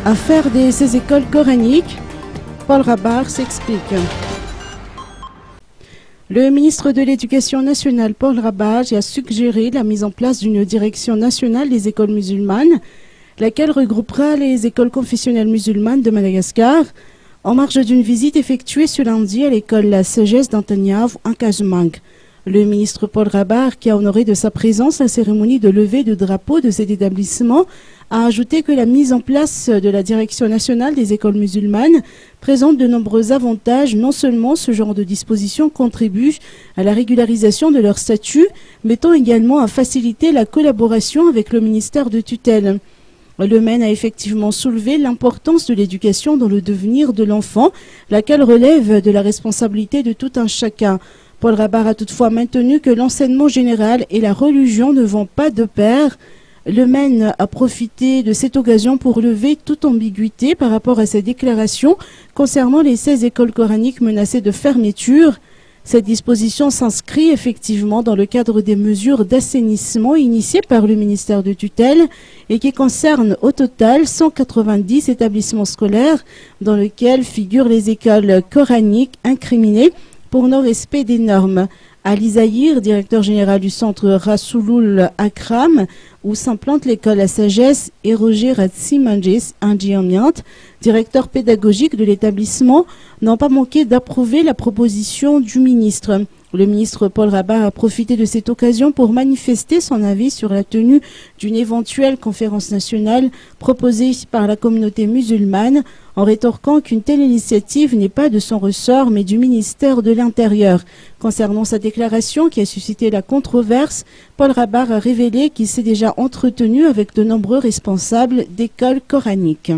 Affaire ces écoles coraniques, Paul Rabar s'explique. Le ministre de l'Éducation nationale, Paul Rabar, a suggéré la mise en place d'une direction nationale des écoles musulmanes, laquelle regroupera les écoles confessionnelles musulmanes de Madagascar, en marge d'une visite effectuée ce lundi à l'école La Sagesse d'Antaniave en Casamance. Le ministre Paul Rabar, qui a honoré de sa présence la cérémonie de levée de drapeau de cet établissement, a ajouté que la mise en place de la direction nationale des écoles musulmanes présente de nombreux avantages. Non seulement ce genre de disposition contribue à la régularisation de leur statut, mais tend également à faciliter la collaboration avec le ministère de tutelle. Le MEN a effectivement soulevé l'importance de l'éducation dans le devenir de l'enfant, laquelle relève de la responsabilité de tout un chacun. Paul Rabar a toutefois maintenu que l'enseignement général et la religion ne vont pas de pair. Le MEN a profité de cette occasion pour lever toute ambiguïté par rapport à ses déclarations concernant les 16 écoles coraniques menacées de fermeture. Cette disposition s'inscrit effectivement dans le cadre des mesures d'assainissement initiées par le ministère de tutelle et qui concernent au total 190 établissements scolaires dans lesquels figurent les écoles coraniques incriminées pour non-respect des normes. Ali Zahir, directeur général du centre Rasoulul Akram, où s'implante l'école La Sagesse, et Roger Ratsimangis Andjiamiante, directeur pédagogique de l'établissement, n'ont pas manqué d'approuver la proposition du ministre. Le ministre Paul Rabar a profité de cette occasion pour manifester son avis sur la tenue d'une éventuelle conférence nationale proposée par la communauté musulmane, en rétorquant qu'une telle initiative n'est pas de son ressort mais du ministère de l'Intérieur. Concernant sa déclaration qui a suscité la controverse, Paul Rabar a révélé qu'il s'est déjà entretenu avec de nombreux responsables d'écoles coraniques.